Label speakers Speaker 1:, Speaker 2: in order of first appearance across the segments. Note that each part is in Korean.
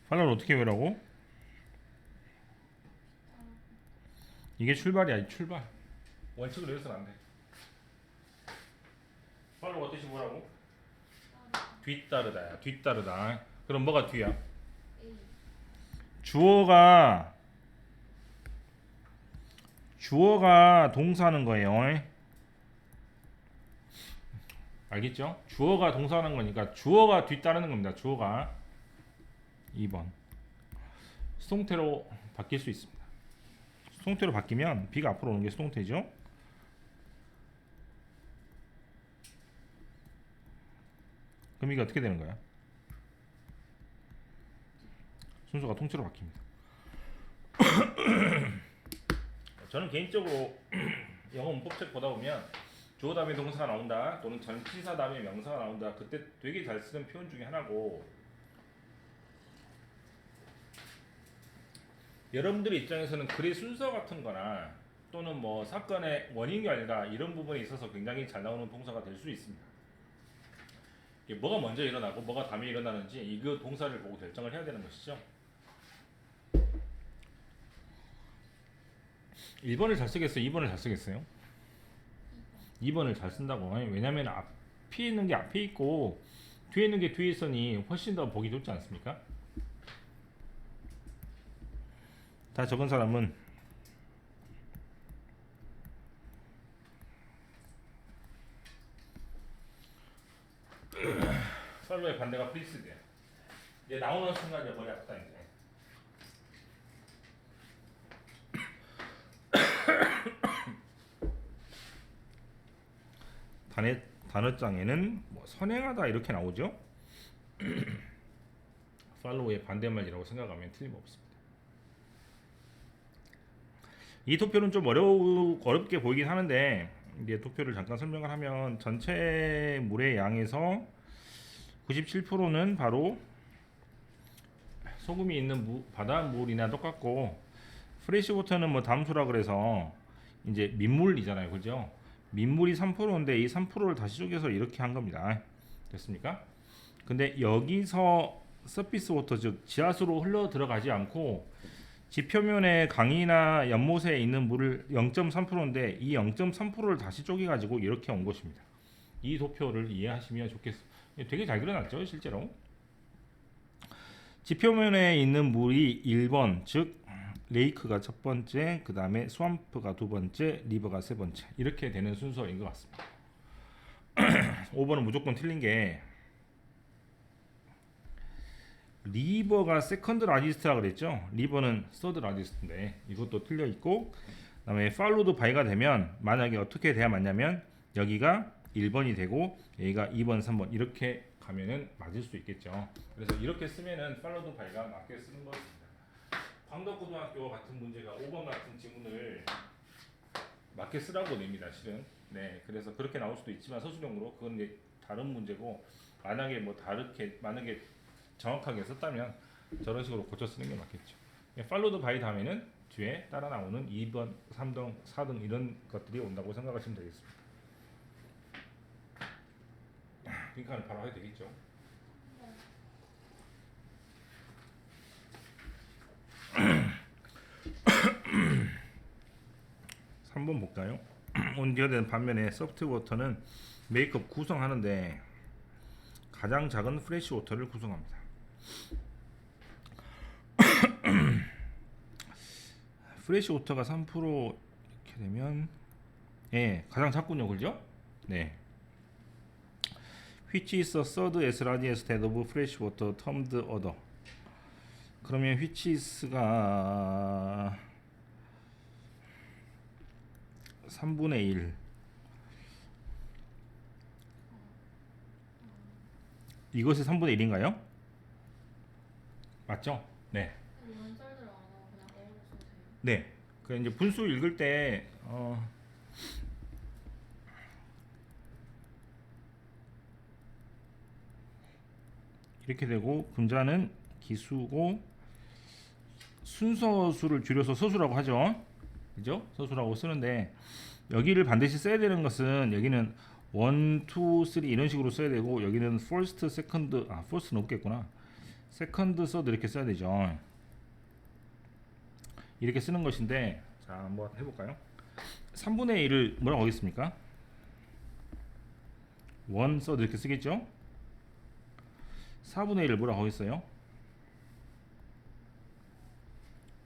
Speaker 1: 팔로우를 어떻게 외우라고? 이게 출발이야. 이 출발. 원칙을 외워서는 안 돼. 팔로우가 뜻이 뭐라고? 뒤따르다야. 뒤따르다. 그럼 뭐가 뒤야? 주어가 동사하는 거예요. 알겠죠? 주어가 동사하는 거니까 주어가 뒤따르는 겁니다. 주어가 2번 수동태로 바뀔 수 있습니다. 수동태로 바뀌면 B가 앞으로 오는 게 수동태죠. 그럼 이게 어떻게 되는 거야? 순서가 통째로 바뀝니다. 저는 개인적으로 영어 문법책 보다 보면 주어 다음에 동사가 나온다 또는 전치사 다음에 명사가 나온다 그때 되게 잘 쓰는 표현 중에 하나고, 여러분들의 입장에서는 글의 순서 같은 거나 또는 뭐 사건의 원인 결과 이런 부분에 있어서 굉장히 잘 나오는 동사가 될 수 있습니다. 이게 뭐가 먼저 일어나고 뭐가 다음에 일어나는지 이그 동사를 보고 결정을 해야 되는 것이죠. 1번을 잘 쓰겠어요? 2번을 잘 쓰겠어요? 2번을 잘 쓴다고. 왜냐면 앞에 있는 게 앞에 있고 뒤에 있는 게 뒤에 있으니 훨씬 더 보기 좋지 않습니까? 다 적은 사람은 팔로의 반대가 플리스돼요. 이제 나오는 순간 이제 머리 아프다 이제. 단어장에는 뭐 선행하다 이렇게 나오죠. 팔로우의 반대말이라고 생각하면 틀림없습니다. 이 도표는 좀 어렵게 보이긴 하는데, 이제 도표를 잠깐 설명을 하면 전체 물의 양에서 97%는 바로 소금이 있는 바닷물이나 똑같고, 프레시워터는 뭐 담수라 그래서 이제 민물이잖아요, 그죠? 민물이 3%인데 이 3%를 다시 쪼개서 이렇게 한 겁니다. 됐습니까? 근데 여기서 서피스 워터, 즉 지하수로 흘러 들어가지 않고 지표면에 강이나 연못에 있는 물을 0.3%인데 이 0.3%를 다시 쪼개 가지고 이렇게 온 것입니다. 이 도표를 이해하시면 좋겠어요. 되게 잘 그려놨죠, 실제로. 지표면에 있는 물이 1번, 즉 레이크가 첫 번째, 그 다음에 스왑프가 두 번째, 리버가 세 번째, 이렇게 되는 순서인 것 같습니다. 5번은 무조건 틀린 게, 리버가 세컨드 라지스트라 그랬죠. 리버는 서드 라지스트인데 이것도 틀려 있고, 그다음에 팔로드 바이가 되면 만약에 어떻게 돼야 맞냐면 여기가 1번이 되고 여기가 2번, 3번 이렇게 가면은 맞을 수 있겠죠. 그래서 이렇게 쓰면은 팔로드 바이가 맞게 쓰는 것입니다. 광덕고등학교 같은 문제가 5번 같은 지문을 맞게 쓰라고 냅니다, 실은. 네, 그래서 그렇게 나올 수도 있지만 서술형으로 그건 이제 다른 문제고, 만약에 정확하게 썼다면 저런 식으로 고쳐 쓰는 게 맞겠죠. 팔로드 바이 다음에는 뒤에 따라 나오는 2번, 3등, 4등 이런 것들이 온다고 생각하시면 되겠습니다. 빈칸을 바로 해도 되겠죠. 네. 3번 볼까요? 온디어된 반면에 소프트워터는 메이크업 구성하는데 가장 작은 프레시 워터를 구성합니다. 프레시 워터가 3% 이렇게 되면 가장 작군요, 그죠? 네. Which is the third as large as that of fresh water termed other. 그러면 which is가 3분의 1. 이것이 3분의 1인가요? 맞죠? 네. 네. 그 이제 분수 읽을 때 이렇게 되고 분자는 기수고 순서수를 줄여서 서수라고 하죠. 그죠? 서수라고 쓰는데 여기를 반드시 써야 되는 것은 여기는 1, 2, 3 이런 식으로 써야 되고 여기는 first, second, first는 없겠구나. 세컨드, 서드 이렇게 써야 되죠. 이렇게 쓰는 것인데, 자 한번 해볼까요? 3분의 1을 뭐라고 하겠습니까? 1 서드 이렇게 쓰겠죠? 4분의 1을 뭐라고 하겠어요?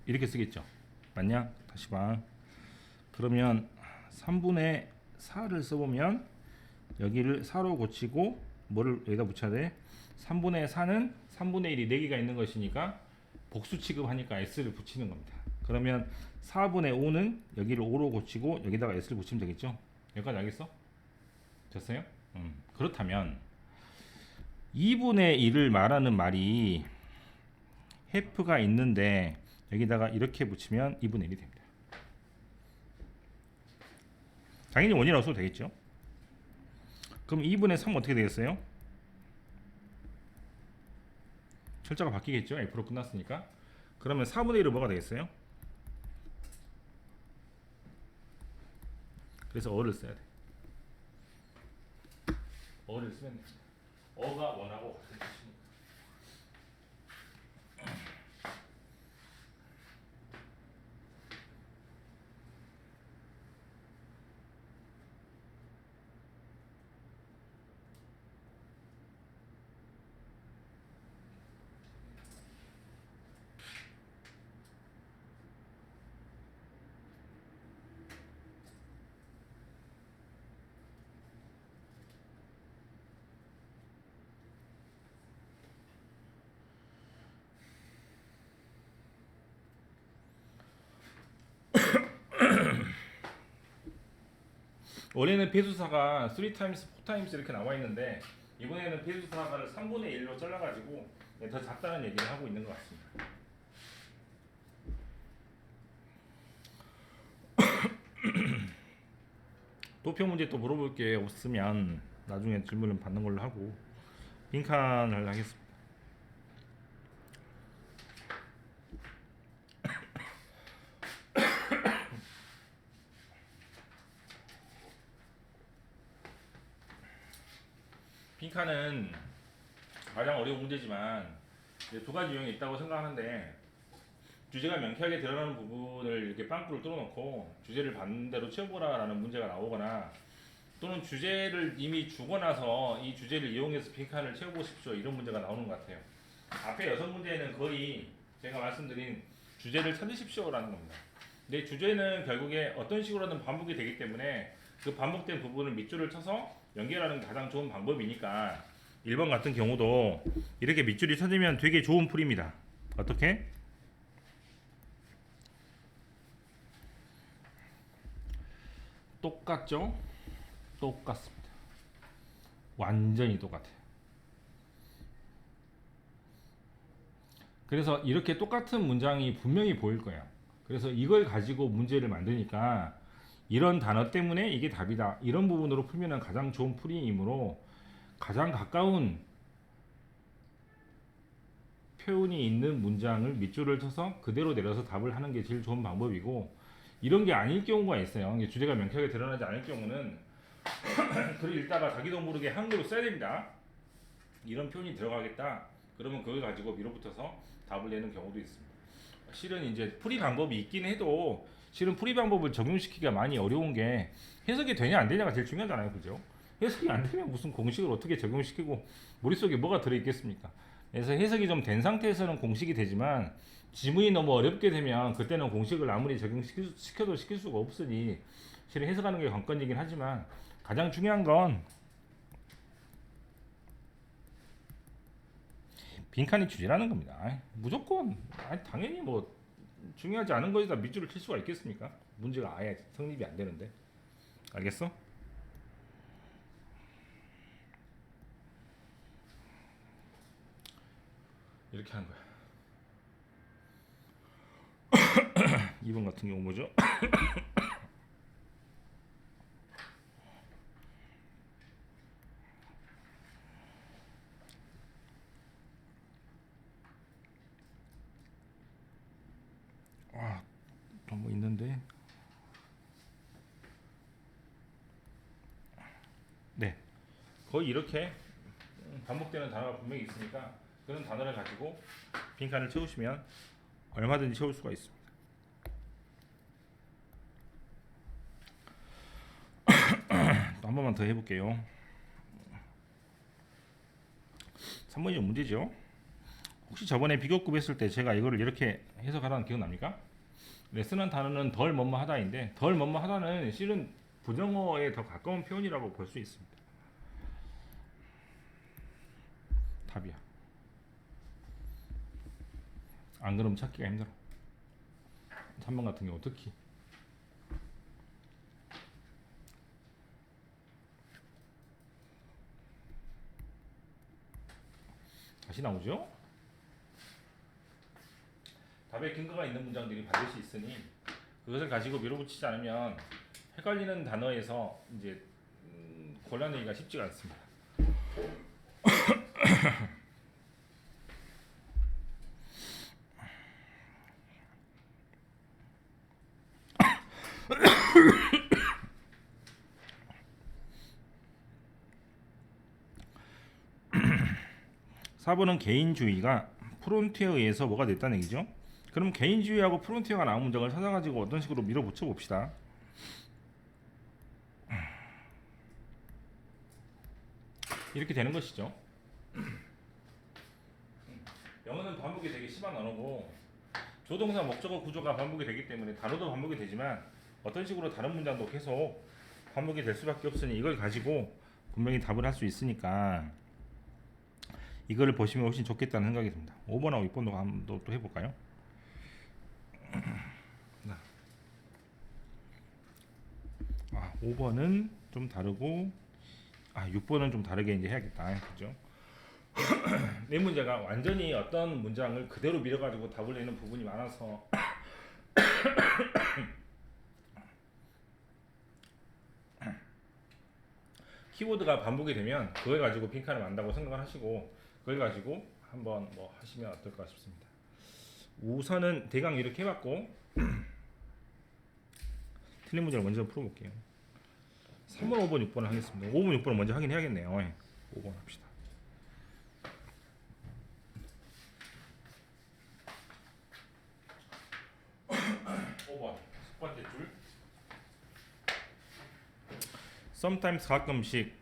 Speaker 1: 이렇게 쓰겠죠. 맞냐? 다시 봐. 그러면 3분의 4를 써보면 여기를 4로 고치고 뭐를 여기다 붙여야 돼? 3분의 4는 3분의 1이 4개가 있는 것이니까 복수 취급하니까 s를 붙이는 겁니다. 그러면 4분의 5는 여기를 5로 고치고 여기다가 s를 붙이면 되겠죠. 여기까지 알겠어? 됐어요? 그렇다면 2분의 1을 말하는 말이 half가 있는데 여기다가 이렇게 붙이면 2분의 1이 됩니다. 당연히 원이라고 써도 되겠죠. 그럼 2분의 3 어떻게 되겠어요? 철자가 바뀌겠죠. F로 끝났으니까. 그러면 4분의 1은 뭐가 되겠어요? 그래서 어를 써야 돼. 어를 쓰면 됩니다. 어가 원하고 같은 뜻이니까. 원래는 배수사가 3x, 4x 이렇게 나와 있는데 이번에는 배수사가를 3분의 1로 잘라가지고 더 작다는 얘기를 하고 있는 것 같습니다. 도표 문제 또 물어볼 게 없으면 나중에 질문을 받는 걸로 하고 빈칸을 하겠습니다. 빈칸은 가장 어려운 문제지만 두 가지 유형이 있다고 생각하는데 주제가 명쾌하게 드러나는 부분을 이렇게 빵꾸를 뚫어놓고 주제를 반대로 채워보라라는 문제가 나오거나 또는 주제를 이미 주고 나서 이 주제를 이용해서 빈칸을 채워보십시오 이런 문제가 나오는 것 같아요. 앞에 6문제는 거의 제가 말씀드린 주제를 찾으십시오라는 겁니다. 근데 주제는 결국에 어떤 식으로든 반복이 되기 때문에 그 반복된 부분을 밑줄을 쳐서 연결하는 게 가장 좋은 방법이니까 1번 같은 경우도 이렇게 밑줄이 쳐지면 되게 좋은 풀입니다. 어떻게? 똑같죠? 똑같습니다. 완전히 똑같아요. 그래서 이렇게 똑같은 문장이 분명히 보일 거예요. 그래서 이걸 가지고 문제를 만드니까 이런 단어 때문에 이게 답이다. 이런 부분으로 풀면 가장 좋은 풀이이므로 가장 가까운 표현이 있는 문장을 밑줄을 쳐서 그대로 내려서 답을 하는 게 제일 좋은 방법이고 이런 게 아닐 경우가 있어요. 주제가 명쾌하게 드러나지 않을 경우는 글을 읽다가 자기도 모르게 한글로 써야 됩니다. 이런 표현이 들어가겠다. 그러면 그걸 가지고 밀어붙여서 답을 내는 경우도 있습니다. 실은 이제 풀이 방법이 있긴 해도 실은 풀이 방법을 적용시키기가 많이 어려운 게 해석이 되냐 안 되냐가 제일 중요하잖아요. 그죠? 해석이 안 되면 무슨 공식을 어떻게 적용시키고 머릿속에 뭐가 들어있겠습니까? 그래서 해석이 좀 된 상태에서는 공식이 되지만 지문이 너무 어렵게 되면 그때는 공식을 아무리 적용시켜도 시킬 수가 없으니 실은 해석하는 게 관건이긴 하지만 가장 중요한 건 빈칸이 주제라는 겁니다. 무조건 당연히 뭐 중요하지 않은 거에다 밑줄을 칠 수가 있겠습니까? 문제가 아예 성립이 안 되는데. 알겠어? 이렇게 하는 거야. 2번 같은 경우 뭐죠? 아, 또 뭐 있는데. 네. 거의 이렇게 반복되는 단어가 분명히 있으니까 그런 단어를 가지고 빈칸을 채우시면 얼마든지 채울 수가 있습니다. 또 한 번만 더 해볼게요. 3번이 좀 문제죠. 혹시 저번에 비교급 했을 때 제가 이거를 이렇게 해석하라는 기억납니까? 레슨한 단어는 덜 뭐뭐하다인데 덜 뭐뭐하다는 실은 부정어에 더 가까운 표현이라고 볼 수 있습니다. 답이야. 안 그러면 찾기가 힘들어. 3번 같은 경우 특히. 다시 나오죠? 답에 근거가 있는 문장들이 반드시 있으니 그것을 가지고 밀어붙이지 않으면 헷갈리는 단어에서 이제 골라내기가 쉽지가 않습니다. (4번은) 개인주의가 프론티어에 의해서 뭐가 됐다는 얘기죠. 그럼 개인주의하고 프론티어가 나온 문장을 찾아가지고 어떤 식으로 밀어붙여 봅시다. 이렇게 되는 것이죠. 영어는 반복이 되게 심한 언어고 조동사 목적어 구조가 반복이 되기 때문에 단어도 반복이 되지만 어떤 식으로 다른 문장도 계속 반복이 될 수밖에 없으니 이걸 가지고 분명히 답을 할 수 있으니까 이거를 보시면 훨씬 좋겠다는 생각이 듭니다. 5번하고 6번도 한번 또 해볼까요? 5번은 좀 다르고 6번은 좀 다르게 이제 해야겠다. 그죠? 내 문제가 완전히 어떤 문장을 그대로 밀어가지고 답을 내는 부분이 많아서 키워드가 반복이 되면 그걸 가지고 빈칸을 만다고 생각을 하시고 그걸 가지고 한번 뭐 하시면 어떨까 싶습니다. 우선은 대강 이렇게 해봤고 틀린 문제를 먼저 풀어볼게요. 3번, 5번, 6번을 하겠습니다. 5번, 6번을 먼저 하긴 해야겠네요. 5번 합시다. 5번 첫 번째 줄. Sometimes 가끔씩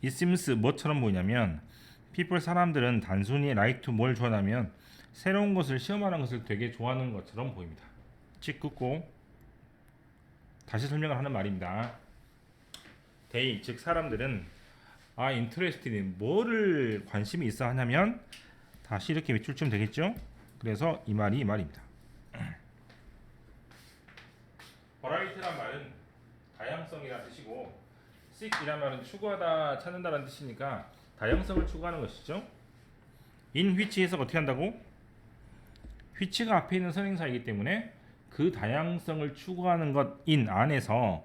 Speaker 1: It seems 뭐처럼 보이냐면 people 사람들은 단순히 like to 뭘 좋아하냐면 새로운 것을 시험하는 것을 되게 좋아하는 것처럼 보입니다. 칙 긋고 다시 설명을 하는 말입니다. they 즉 사람들은 interested in 뭐를 관심이 있어 하냐면 다시 이렇게 밑줄 치면 되겠죠. 그래서 이 말이 이 말입니다. variety란 말은 다양성이라는 뜻이고 seek이란 말은 추구하다 찾는다라는 뜻이니까 다양성을 추구하는 것이죠. in which 해석 어떻게 한다고? which가 앞에 있는 선행사이기 때문에 그 다양성을 추구하는 것 in 안에서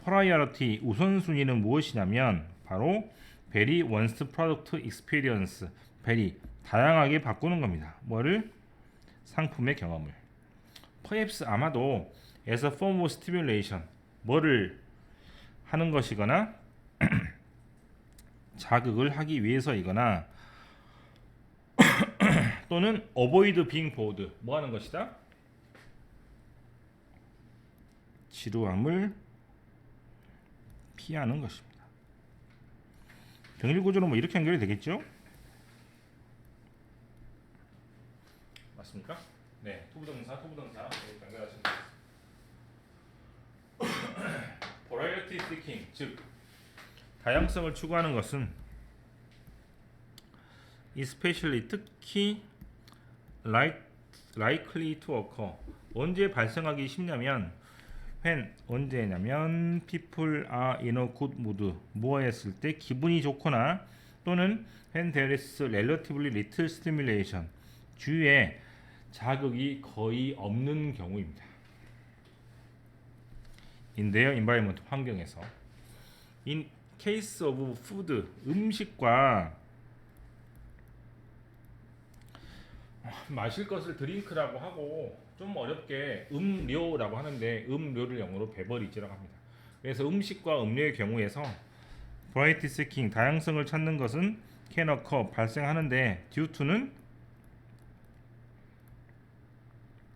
Speaker 1: priority 우선순위는 무엇이냐면 바로 very wants product experience very 다양하게 바꾸는 겁니다. 뭐를? 상품의 경험을. perhaps 아마도 as a form of stimulation 뭐를 하는 것이거나 자극을 하기 위해서이거나 또는 avoid being bored 뭐 하는 것이다? 지루함을 피하는 것입니다. 병일 구조는 뭐 이렇게 연결이 되겠죠? 맞습니까? 네, 투부정사 이렇게 연결하시면 됩니다. variety seeking 즉 다양성을 추구하는 것은 especially 특히 likely to occur 언제 발생하기 쉽냐면 when 언제냐면 people are in a good mood 뭐 했을 때 기분이 좋거나 또는 when there is relatively little stimulation 주위에 자극이 거의 없는 경우입니다. in their environment 환경에서 in case of food 음식과 마실 것을 드링크라고 하고 좀 어렵게 음료라고 하는데 음료를 영어로 베버리지라고 합니다. 그래서 음식과 음료의 경우에서 variety seeking 다양성을 찾는 것은 can occur 발생하는데 due to는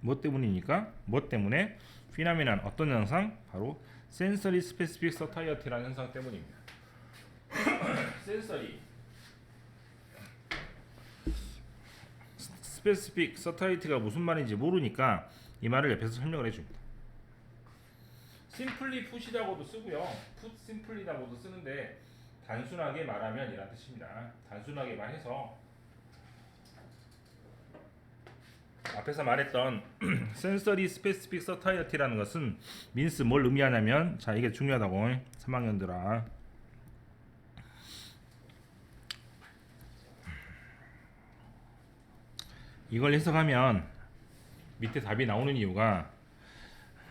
Speaker 1: 뭐 때문이니까 뭐 때문에 phenomenon 어떤 현상 바로 sensory specific satiety라는 현상 때문입니다. sensory specific satiety가 무슨 말인지 모르니까 이 말을 옆에서 설명을 해줍니다. simply put이라고도 쓰고요, put simply라고도 쓰는데 단순하게 말하면 이란 뜻입니다. 단순하게 말해서 앞에서 말했던 sensory specific satiety라는 것은 means 뭘 의미하냐면, 자 이게 중요하다고 3학년들아. 이걸 해석하면 밑에 답이 나오는 이유가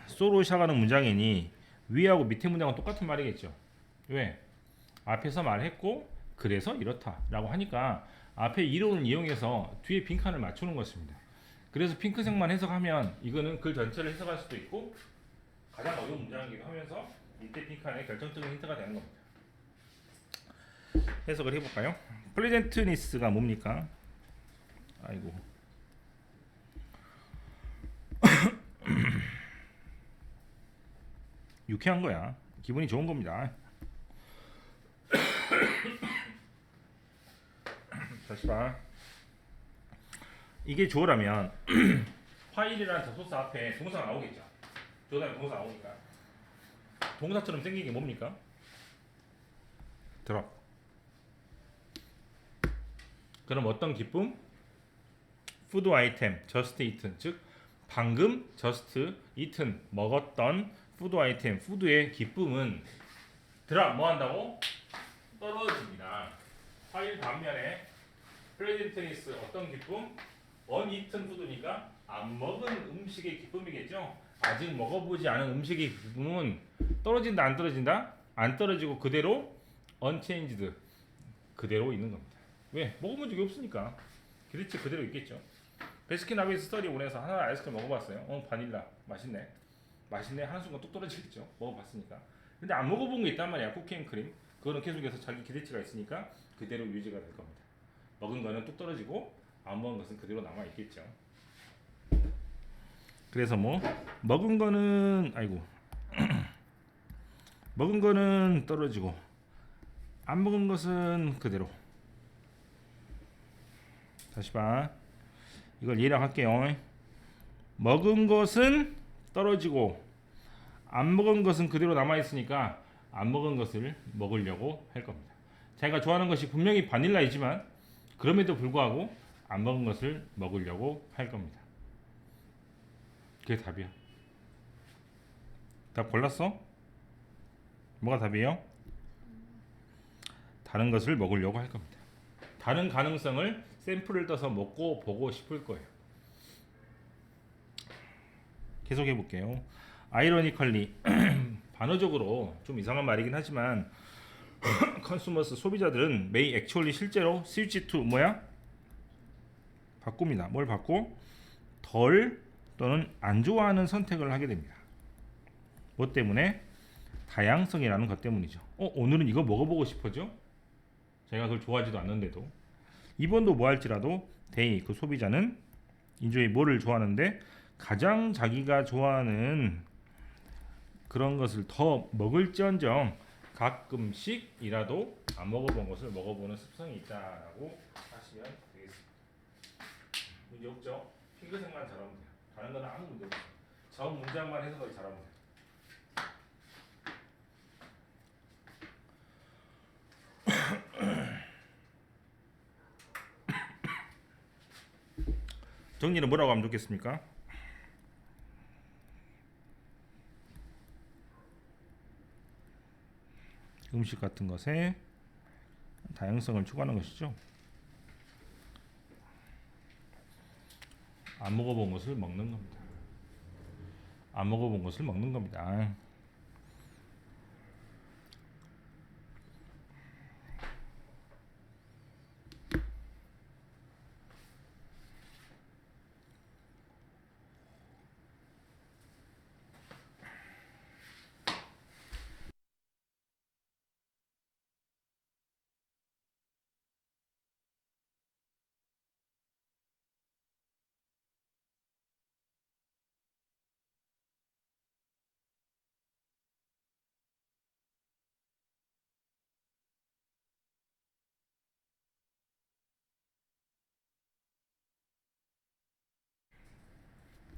Speaker 1: 소로 시작하는 문장이니 위하고 밑에 문장은 똑같은 말이겠죠. 왜? 앞에서 말했고 그래서 이렇다라고 하니까 앞에 이론을 이용해서 뒤에 빈칸을 맞추는 것입니다. 그래서 핑크색만 해석하면 이거는 글 전체를 해석할 수도 있고 가장 어려운 문장이기도 하면서 밑에 빈칸에 결정적인 힌트가 되는 겁니다. 해석을 해볼까요? 플레젠트니스가 뭡니까? 아이고 유쾌한 거야. 기분이 좋은 겁니다. 다시 봐. 이게 주어라면 화일이라는 접속사 앞에 동사가 나오겠죠. 주어다면 동사 나오니까 동사처럼 생긴 게 뭡니까? drop. 그럼 어떤 기쁨? food item just eaten, 즉 방금 just eaten 먹었던 food item, food의 기쁨은 drop 뭐 한다고? 떨어집니다. 화일 반면에 플레젠트니스 어떤 기쁨? uneaten food니까 안 먹은 음식의 기쁨이겠죠. 아직 먹어보지 않은 음식의 기쁨은 떨어진다 안 떨어진다? 안 떨어지고 그대로 unchanged 그대로 있는 겁니다. 왜? 먹어본 적이 없으니까 기대치 그대로 있겠죠. 베스킨라빈스 스터디 원에서 하나 아이스크림 먹어봤어요. 바닐라 맛있네. 맛있네 하는 순간 뚝 떨어지겠죠. 먹어봤으니까. 근데 안 먹어본 게 있단 말이야. 쿠키 앤 크림. 그거는 계속해서 자기 기대치가 있으니까 그대로 유지가 될 겁니다. 먹은 거는 뚝 떨어지고 안 먹은 것은 그대로 남아 있겠죠. 그래서 뭐 먹은 거는 아이고 먹은 거는 떨어지고 안 먹은 것은 그대로. 다시 봐. 이걸 이해를 할게요. 먹은 것은 떨어지고 안 먹은 것은 그대로 남아 있으니까 안 먹은 것을 먹으려고 할 겁니다. 자기가 좋아하는 것이 분명히 바닐라이지만 그럼에도 불구하고 안 먹은 것을 먹으려고 할 겁니다. 그게 답이야. 답 골랐어? 뭐가 답이에요? 다른 것을 먹으려고 할 겁니다. 다른 가능성을 샘플을 떠서 먹고 보고 싶을 거예요. 계속 해볼게요. 아이러니컬리 반어적으로 좀 이상한 말이긴 하지만 컨슈머스 소비자들은 may actually 실제로 switch to 뭐야? 바꿉니다. 뭘 바꿔? 덜 또는 안 좋아하는 선택을 하게 됩니다. 뭐 때문에? 다양성이라는 것 때문이죠. 오늘은 이거 먹어보고 싶어져? 제가 그걸 좋아하지도 않는데도. 이번도 뭐 할지라도 they 그 소비자는 인조이 뭐를 좋아하는데 가장 자기가 좋아하는 그런 것을 더 먹을지언정 가끔씩이라도 안 먹어본 것을 먹어보는 습성이 있다라고 하시면 되겠습니다. 문제 없죠? 핑크색만 잘하면 돼요. 다른 건 아무 문제 없어요. 전 문장만 해석을 잘하면 돼요. 정리는 뭐라고 하면 좋겠습니까? 음식 같은 것에 다양성을 추구하는 것이죠. 안 먹어본 것을 먹는 겁니다. 안 먹어본 것을 먹는 겁니다.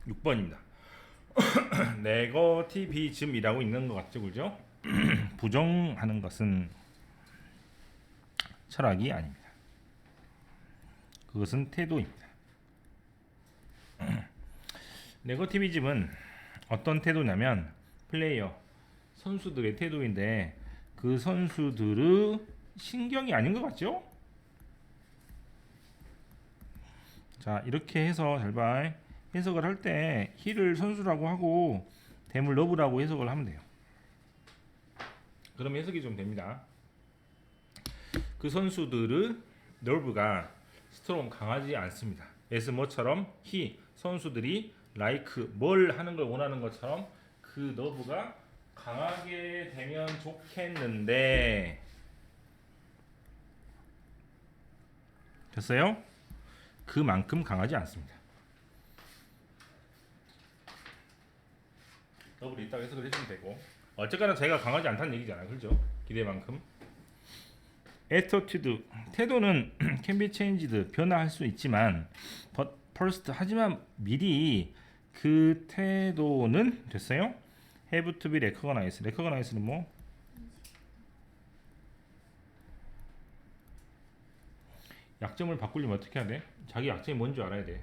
Speaker 1: 6번입니다. 네거티비즘이라고 있는 것 같죠, 그죠? 부정하는 것은 철학이 아닙니다. 그것은 태도입니다. 네거티비즘은 어떤 태도냐면 플레이어, 선수들의 태도인데 그 선수들의 신경이 아닌 것 같죠? 자, 이렇게 해서 잘 봐. 해석을 할 때 힐을 선수라고 하고 댐을 러브라고 해석을 하면 돼요. 그럼 해석이 좀 됩니다. 그 선수들의 너브가 스트롱 강하지 않습니다. 예스 뭐처럼 히 선수들이 라이크 뭘 하는 걸 원하는 것처럼 그 너브가 강하게 되면 좋겠는데 됐어요? 그만큼 강하지 않습니다. 너브를 이따가 해석을 해주면 되고 어쨌거나 제가 강하지 않다는 얘기잖아요. 그렇죠? 기대만큼. attitude 태도는 can be changed 변화할 수 있지만 but first 하지만 미리 그 태도는 됐어요? have to be recognized. recognize는 뭐? 약점을 바꾸려면 어떻게 해야 돼? 자기 약점이 뭔지 알아야 돼.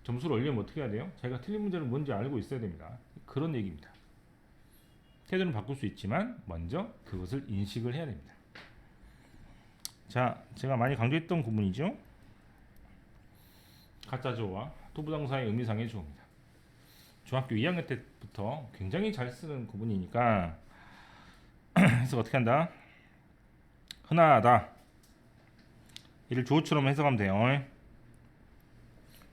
Speaker 1: 점수를 올리면 어떻게 해야 돼요? 자기가 틀린 문제는 뭔지 알고 있어야 됩니다. 그런 얘기입니다. 태도는 바꿀 수 있지만 먼저 그것을 인식을 해야 됩니다. 자, 제가 많이 강조했던 구문이죠. 가짜 주어와 투부정사의 의미상의 주어입니다. 중학교 2학년 때부터 굉장히 잘 쓰는 구문이니까 해석 어떻게 한다? 흔하다. 이를 주어처럼 해석하면 돼요.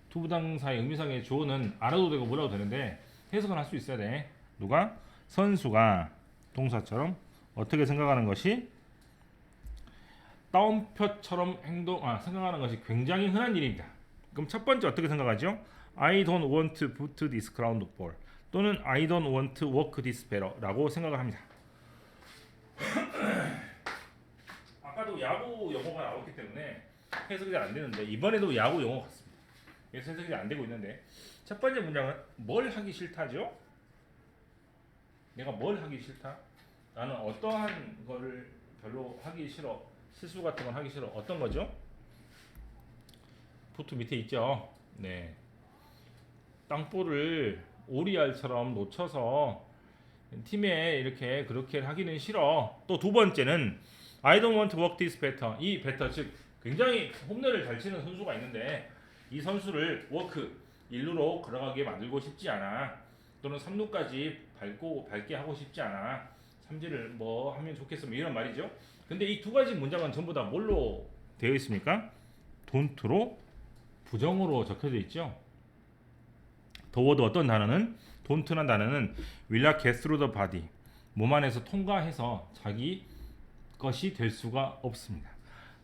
Speaker 1: 투부정사의 의미상의 주어는 알아도 되고 몰라도 되는데 해석은 할 수 있어야 돼. 누가? 선수가 동사처럼 어떻게 생각하는 것이 따옴표처럼 생각하는 것이 굉장히 흔한 일입니다. 그럼 첫 번째 어떻게 생각하죠? I don't want to put this ground ball 또는 I don't want to work this better라고 생각을 합니다. 아까도 야구 용어가 나왔기 때문에 해석이 잘 안 되는데 이번에도 야구 용어 같습니다. 그래서 해석이 안 되고 있는데 첫 번째 문장은 뭘 하기 싫다죠? 내가 뭘 하기 싫다? 나는 어떠한 거를 별로 하기 싫어. 실수 같은 건 하기 싫어. 어떤 거죠? 포트 밑에 있죠. 네. 땅볼을 오리알처럼 놓쳐서 팀에 이렇게 그렇게 하기는 싫어. 또 두 번째는 I don't want to work this better. 이 better 즉 굉장히 홈런을 잘 치는 선수가 있는데 이 선수를 워크 일루로 걸어가게 만들고 싶지 않아. 또는 3루까지 밝게 하고 싶지 않아. 삼진을 뭐 하면 좋겠어. 이런 말이죠. 근데 이 두 가지 문장은 전부 다 뭘로 되어 있습니까? don't로 부정으로 적혀져 있죠. 더워도 어떤 단어는 don't란 단어는 will not get through the body 몸 안에서 통과해서 자기 것이 될 수가 없습니다.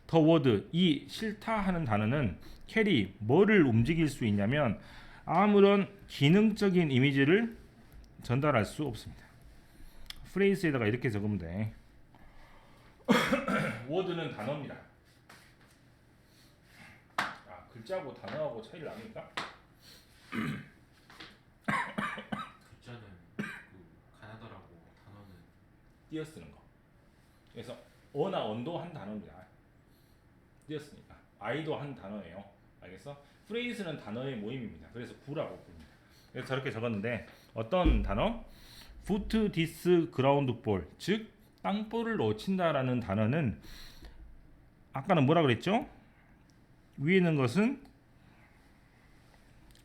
Speaker 1: the word 이 싫다 하는 단어는 carry 뭐를 움직일 수 있냐면 아무런 기능적인 이미지를 전달할 수 없습니다. 프레이즈에다가 이렇게 적으면 돼. word는 단어입니다. 글자하고 단어하고 차이를 압니까?
Speaker 2: 글자는 그 가나다라고 단어는
Speaker 1: 띄어쓰는 거. 그래서 어나 언도 한 단어입니다. 띄었으니까 I도 한 단어예요. 알겠어? 프레이즈는 단어의 모임입니다. 그래서 구라고 부릅니다. 그래서 저렇게 적었는데 어떤 단어? put this ground ball 즉 땅볼을 놓친다라는 단어는 아까는 뭐라 그랬죠? 위에 있는 것은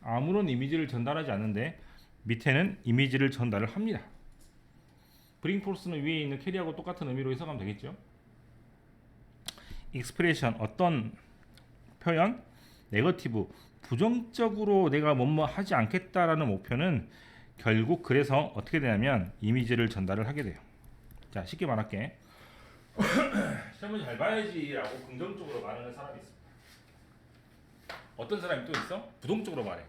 Speaker 1: 아무런 이미지를 전달하지 않는데 밑에는 이미지를 전달을 합니다. bring force는 위에 있는 캐리하고 똑같은 의미로 해석하면 되겠죠. expression 어떤 표현 네거티브 부정적으로 내가 뭐뭐 하지 않겠다라는 목표는 결국 그래서 어떻게 되냐면 이미지를 전달을 하게 돼요. 자 쉽게 말할게. 시험을 잘 봐야지라고 긍정적으로 말하는 사람이 있습니다. 어떤 사람이 또 있어? 부동적으로 말해.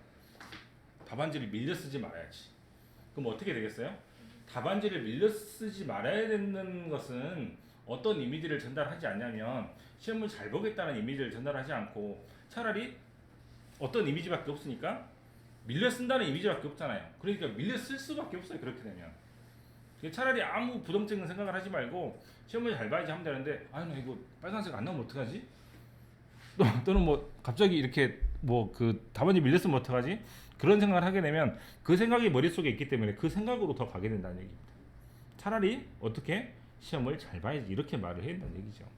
Speaker 1: 답안지를 밀려 쓰지 말아야지. 그럼 어떻게 되겠어요? 답안지를 밀려 쓰지 말아야 되는 것은 어떤 이미지를 전달하지 않냐면 시험을 잘 보겠다는 이미지를 전달하지 않고 차라리 어떤 이미지밖에 없으니까 밀려 쓴다는 이미지밖에 없잖아요. 그러니까 밀려 쓸 수밖에 없어요. 그렇게 되면 차라리 아무 부정적인 생각을 하지 말고 시험을 잘 봐야지 하면 되는데 아유 나 이거 빨간색 안 나오면 어떡하지? 또는 뭐 갑자기 이렇게 뭐 그 답안지 밀렸으면 어떡하지? 그런 생각을 하게 되면 그 생각이 머릿속에 있기 때문에 그 생각으로 더 가게 된다는 얘기입니다. 차라리 어떻게 시험을 잘 봐야지 이렇게 말을 해야 된다는 얘기죠.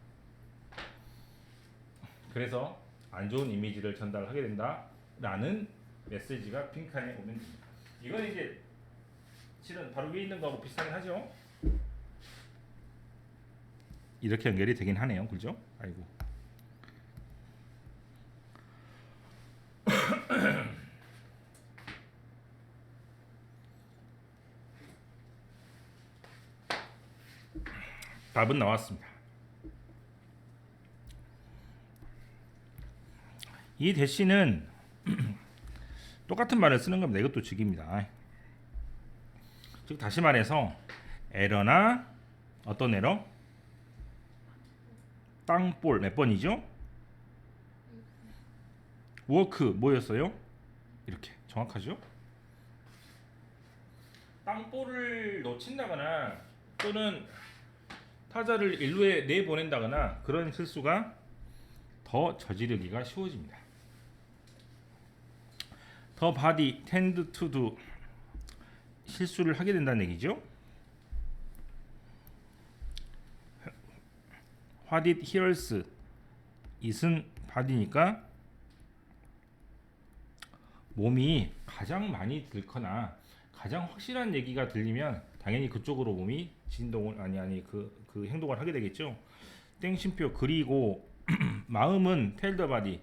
Speaker 1: 그래서 안 좋은 이미지를 전달하게 된다라는 메시지가 빈칸에 오면 됩니다. 이건 이제 실은 바로 위에 있는 거하고 비슷하긴 하죠. 이렇게 연결이 되긴 하네요. 그죠? 아이고. 답은 나왔습니다. 이 대시는 똑같은 말을 쓰는 겁니다. 이것도 즉입니다. 즉 다시 말해서 에러나 어떤 에러? 땅볼 몇 번이죠? 워크 뭐였어요? 이렇게 정확하죠? 땅볼을 놓친다거나 또는 타자를 1루에 내보낸다거나 그런 실수가 더 저지르기가 쉬워집니다. 더 바디 tend to do 실수를 하게 된다는 얘기죠. What it hears it은 body니까 몸이 가장 많이 들거나 가장 확실한 얘기가 들리면 당연히 그쪽으로 몸이 진동을 그 행동을 하게 되겠죠. 땡심표 그리고 마음은 tell the body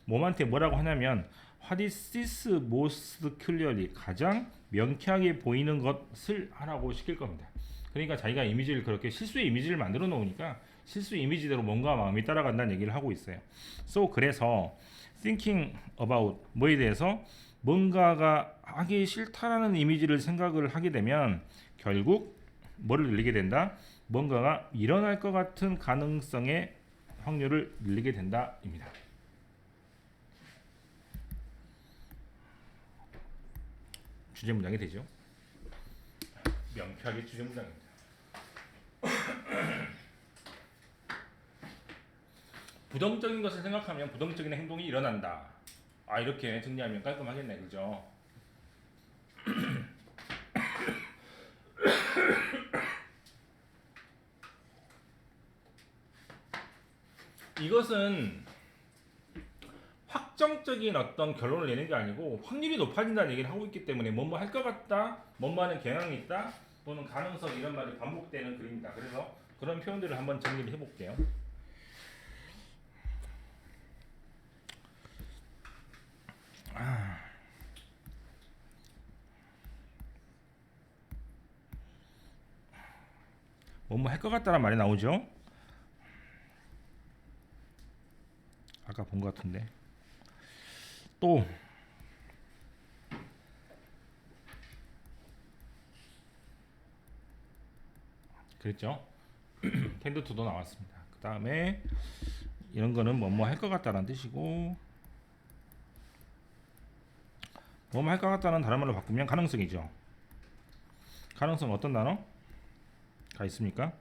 Speaker 1: 몸한테 뭐라고 하냐면 What is this most clearly 가장 명쾌하게 보이는 것을 하라고 시킬 겁니다. 그러니까 자기가 이미지를 그렇게 실수의 이미지를 만들어 놓으니까 실수 이미지대로 몸과 마음이 따라간다는 얘기를 하고 있어요. So 그래서 thinking about 뭐에 대해서 뭔가가 하기 싫다라는 이미지를 생각을 하게 되면 결국 뭐를 늘리게 된다? 뭔가가 일어날 것 같은 가능성의 확률을 늘리게 된다입니다. 주제 문장이 되죠. 명쾌하게 주제 문장입니다. 부정적인 것을 생각하면 부정적인 행동이 일어난다. 아 이렇게 정리하면 깔끔하겠네, 그죠? 이것은 확정적인 어떤 결론을 내는 게 아니고 확률이 높아진다는 얘기를 하고 있기 때문에 뭐뭐 할 것 같다, 뭐뭐 하는 경향이 있다, 또는 가능성 이런 말이 반복되는 글입니다. 그래서 그런 표현들을 한번 정리를 해볼게요. 뭐뭐 할 것 같다는 말이 나오죠. 아까 본 것 같은데 또 그랬죠. 텐드투도 나왔습니다. 그 다음에 이런 거는 뭐뭐 할 것 같다는 뜻이고 뭐뭐 할 것 같다는 다른 말로 바꾸면 가능성이죠. 가능성 어떤 단어가 있습니까?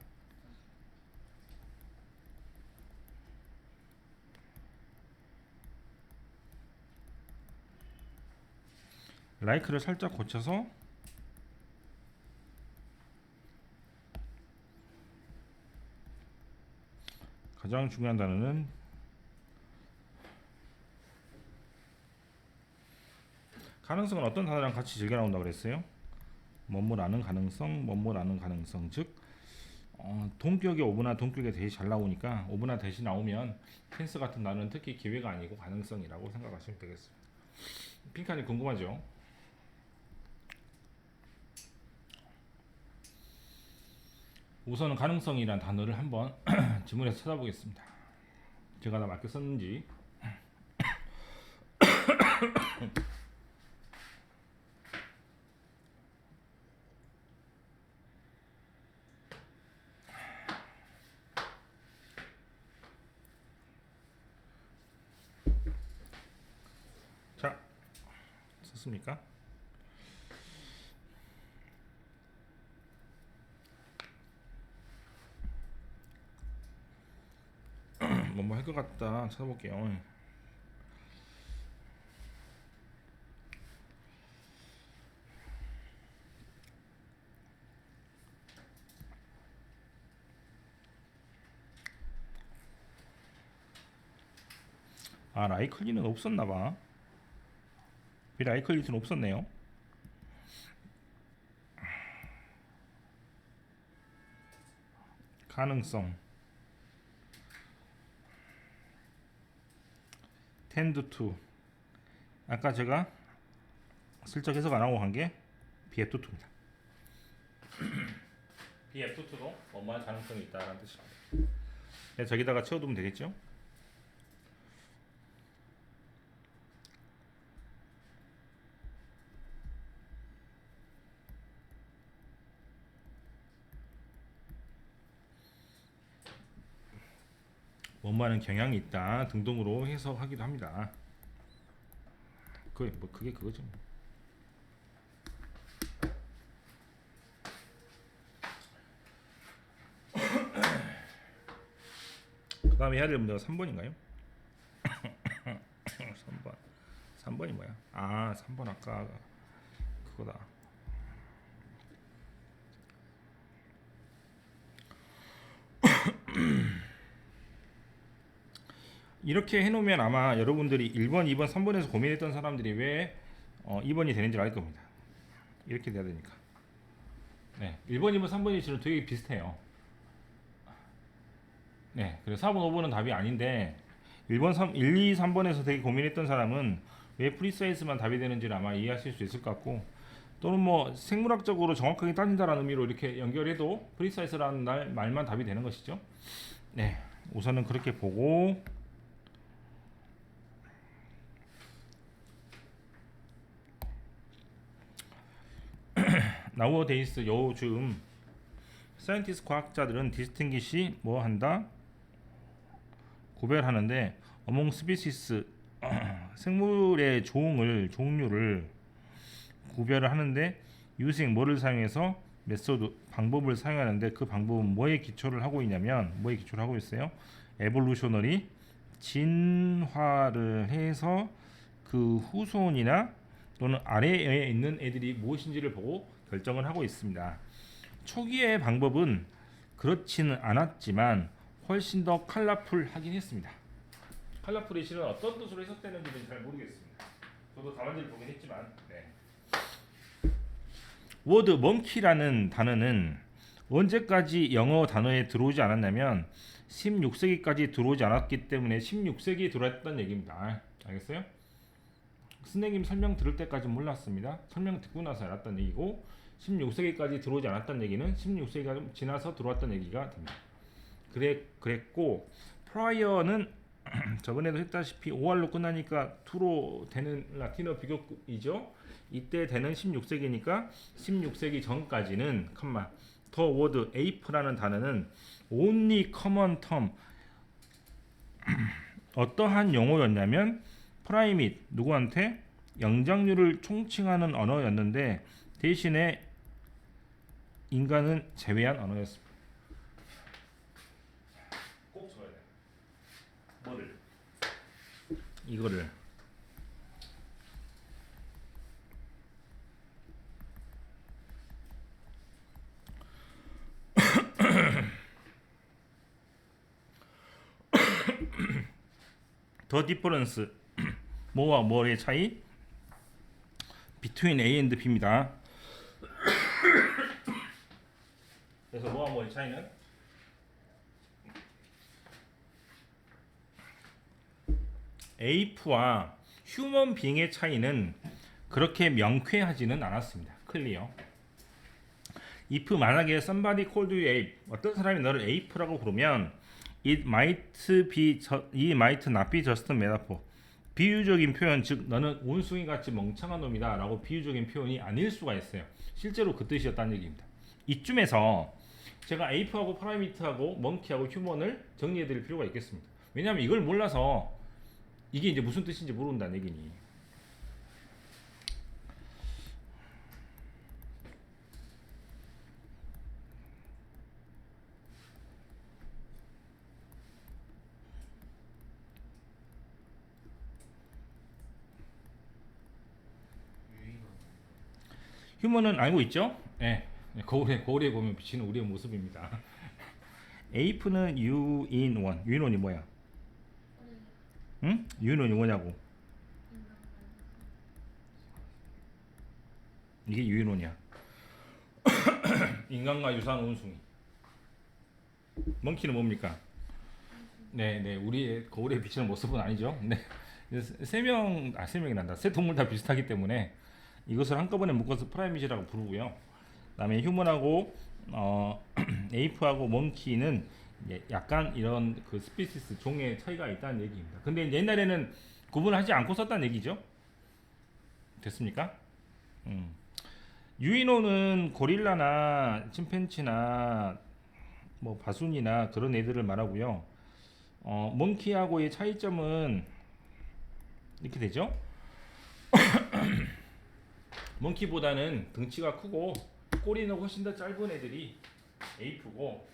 Speaker 1: like를 살짝 고쳐서 가장 중요한 단어는 가능성은 어떤 단어랑 같이 즐겨 나온다고 그랬어요? 뭐뭐라는 가능성, 뭐뭐라는 가능성. 즉 동격의 오브나 동격의 대시 잘 나오니까 오브나 대시 나오면 텐스 같은 단어는 특히 기회가 아니고 가능성이라고 생각하시면 되겠습니다. 핑크님 궁금하죠? 우선은 가능성이란 단어를 한번 지문에서 찾아보겠습니다. 제가 다 맞게 썼는지. 썼습니까? 뭐뭐 할 것 같다. 찾아볼게요. 아, 라이클리는 없었나봐. 이 라이클리는 없었네요. 가능성 텐드 투 아까 제가 슬쩍 해석 안 하고 간 게 BF22입니다. BF22도 뭐뭐한 가능성이 있다라는 뜻입니다. 네, 저기다가 채워두면 되겠죠? 뭐뭐하는 경향이 있다 등등으로 해석하기도 합니다. 그게 그거죠. 그 다음에 해야 될 문제가 3번인가요? 3번이 뭐야? 아, 3번 아까 그거다. 이렇게 해놓으면 아마 여러분들이 1번, 2번, 3번에서 고민했던 사람들이 왜 2번이 되는지 알 겁니다. 이렇게 돼야 되니까. 네, 1번, 2번, 3번이 지금 되게 비슷해요. 네, 그래서 4번, 5번은 답이 아닌데 1번, 1, 2, 3번에서 되게 고민했던 사람은 왜 프리사이즈만 답이 되는지를 아마 이해하실 수 있을 것 같고, 또는 뭐 생물학적으로 정확하게 따진다라는 의미로 이렇게 연결해도 프리사이즈라는 말만 답이 되는 것이죠. 네, 우선은 그렇게 보고 나우어데이스 요즘 사이언티스트 과학자들은 디스팅기시 뭐 한다? 구별하는데 어몽 스피시스 생물의 종류를 구별을 하는데 유생 뭐를 사용해서 메소드 방법을 사용하는데 그 방법은 뭐에 기초를 하고 있냐면 뭐에 기초를 하고 있어요? 에볼루셔너리 진화를 해서 그 후손이나 또는 아래에 있는 애들이 무엇인지를 보고 결정을 하고 있습니다. 초기의 방법은 그렇지는 않았지만 훨씬 더 컬러풀하긴 했습니다. 컬러풀이 실은 어떤 뜻으로 해석되는지는 잘 모르겠습니다. 저도 답안지를 보긴 했지만 네. 워드 멍키라는 단어는 언제까지 영어 단어에 들어오지 않았냐면 16세기까지 들어오지 않았기 때문에 16세기에 들어왔던 얘기입니다. 알겠어요? 선생님 설명 들을 때까지 몰랐습니다. 설명 듣고 나서 알았던 얘기고 16세기까지 들어오지 않았던 얘기는 16세기가 지나서 들어왔던 얘기가 됩니다. 그랬고 프라이어는 저번에도 했다시피 5할로 끝나니까 2로 되는 라틴어 비교이죠. 이때 되는 16세기니까 16세기 전까지는 더 워드 ape라는 단어는 only common term 어떠한 용어였냐면 프라이밋 누구한테 영장류를 총칭하는 언어였는데 대신에 인간은 제외한 언어였습니다. 꼭 적어야 돼. 뭐를? 이거를. 더 디퍼런스 뭐와 뭐의 차이? between A and B입니다. 그래서 뭐와 뭐의 차이는 ape와 휴먼 빙의 차이는 그렇게 명쾌하지는 않았습니다. 클리어. if 만약에 somebody called you ape 어떤 사람이 너를 ape라고 부르면 it might not be just a metaphor 비유적인 표현 즉 너는 원숭이 같이 멍청한 놈이다 라고 비유적인 표현이 아닐 수가 있어요. 실제로 그 뜻이었다는 얘기입니다. 이쯤에서 제가 에이프하고 프라이미트하고 멍키하고 휴먼을 정리해 드릴 필요가 있겠습니다. 왜냐하면 이걸 몰라서 이게 이제 무슨 뜻인지 모른다는 얘기니. 휴먼은 알고 있죠? 예. 거울에 보면 비치는 우리의 모습입니다. ap는 유인원. 유인원이 뭐야? 응? 유인원이 뭐냐고. 이게 유인원이야. 인간과 유사한 원숭이. 멍키는 뭡니까? 네, 우리의 거울에 비치는 모습은 아니죠. 네, 세 명이 난다. 세 동물 다 비슷하기 때문에 이것을 한꺼번에 묶어서 프라이밋이라고 부르고요. 그다음에 휴먼하고 에이프하고 멍키는 약간 이런 그 스피시스 종의 차이가 있다는 얘기입니다. 근데 옛날에는 구분하지 않고 썼다는 얘기죠. 됐습니까? 유인원은 고릴라나 침팬치나 뭐 바순이나 그런 애들을 말하고요. 몽키하고의 차이점은 이렇게 되죠. 몽키보다는 등치가 크고 꼬리는 훨씬 더 짧은 애들이 에이프고,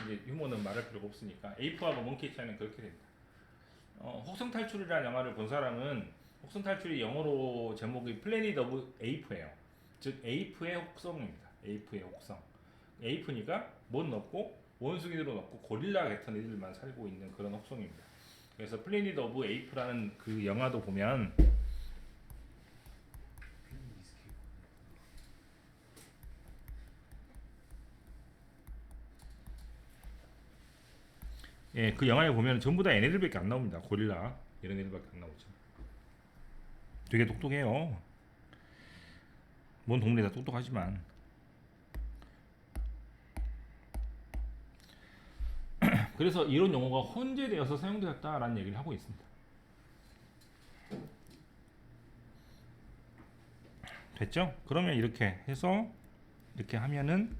Speaker 1: 이제 휴먼은 말할 필요가 없으니까 에이프하고 몽키 차이는 그렇게 됩니다. 혹성탈출이라는 영화를 본 사람은 혹성탈출이 영어로 제목이 플래닛 오브 에이프예요. 즉 에이프의 혹성입니다. 에이프의 혹성. 에이프니까 못 넣고 원숭이들도 넣고 고릴라 같은 애들만 살고 있는 그런 혹성입니다. 그래서 플래닛 오브 에이프라는 그 영화도 보면 그 영화에 보면 전부 다 얘네들밖에 안 나옵니다. 고릴라 이런 애들밖에 안 나오죠. 되게 똑똑해요. 뭔 동물이 다 똑똑하지만. 그래서 이런 용어가 혼재되어서 사용되었다라는 얘기를 하고 있습니다. 됐죠? 그러면 이렇게 해서 이렇게 하면은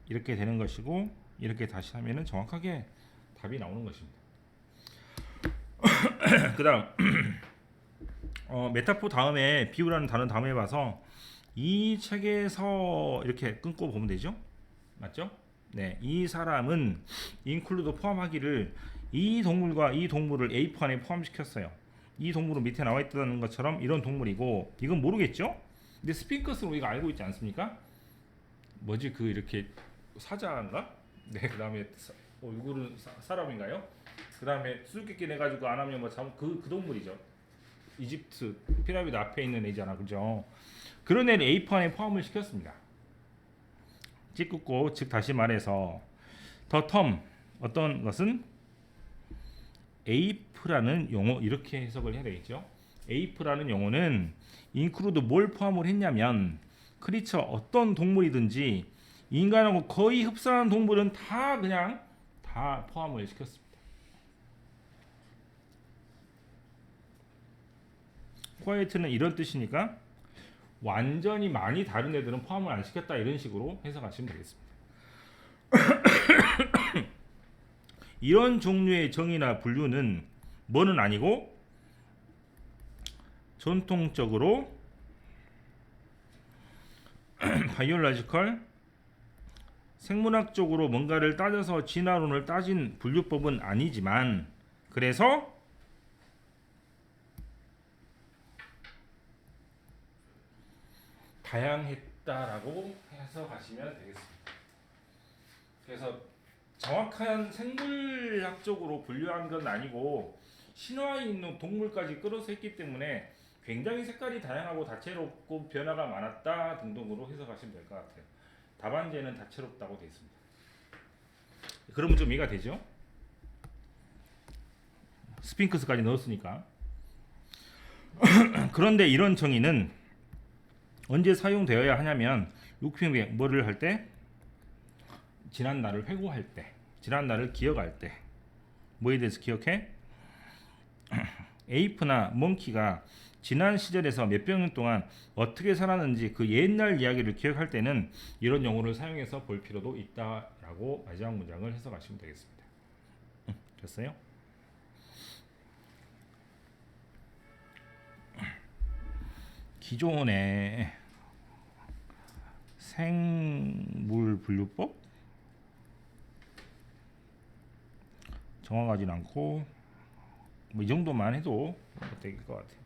Speaker 1: 이렇게 되는 것이고, 이렇게 다시 하면은 정확하게 답이 나오는 것입니다. 그 다음 메타포 다음에 비유라는 단어 다음에 봐서 이 책에서 이렇게 끊고 보면 되죠? 맞죠? 네, 이 사람은 인클루드 포함하기를 이 동물과 이 동물을 A4 안에 포함시켰어요. 이 동물은 밑에 나와 있다는 것처럼 이런 동물이고, 이건 모르겠죠? 근데 스핑크스는 우리가 알고 있지 않습니까? 뭐지 그 이렇게 사자인가? 네, 그 다음에 얼굴은 사람인가요? 그 다음에 수수께끼 내가지고 안 하면 뭐 그 동물이죠. 이집트 피라미드 앞에 있는 애잖아, 그죠? 그런 애를 A4 안에 포함을 시켰습니다. 찌끄고, 즉 다시 말해서 더 텀 어떤 것은 에이프라는 용어, 이렇게 해석을 해야 되겠죠. 에이프라는 용어는 인클루드 뭘 포함을 했냐면 크리처 어떤 동물이든지 인간하고 거의 흡사한 동물은 다 그냥 다 포함을 시켰습니다. quiet는 이런 뜻이니까 완전히 많이 다른 애들은 포함을 안 시켰다, 이런 식으로 해석하시면 되겠습니다. 이런 종류의 정의나 분류는 뭐는 아니고 전통적으로 바이올로지컬 생물학적으로 뭔가를 따져서 진화론을 따진 분류법은 아니지만, 그래서 다양했다라고 해석하시면 되겠습니다. 그래서 정확한 생물학적으로 분류한 건 아니고 신화에 있는 동물까지 끌어서 했기 때문에 굉장히 색깔이 다양하고 다채롭고 변화가 많았다 등등으로 해석하시면 될 것 같아요. 답안지에는 다채롭다고 되어 있습니다. 그러면 좀 이해가 되죠? 스핑크스까지 넣었으니까. 그런데 이런 정의는 언제 사용되어야 하냐면 육평에 뭐를 할 때? 지난 날을 회고할 때, 지난 날을 기억할 때. 뭐에 대해서 기억해? 에이프나 몽키가 지난 시절에서 몇백 년 동안 어떻게 살았는지 그 옛날 이야기를 기억할 때는 이런 용어를 사용해서 볼 필요도 있다라고 마지막 문장을 해석하시면 되겠습니다. 됐어요? 기존의 생물분류법 정확하진 않고 뭐 이 정도만 해도 될 것 같아요.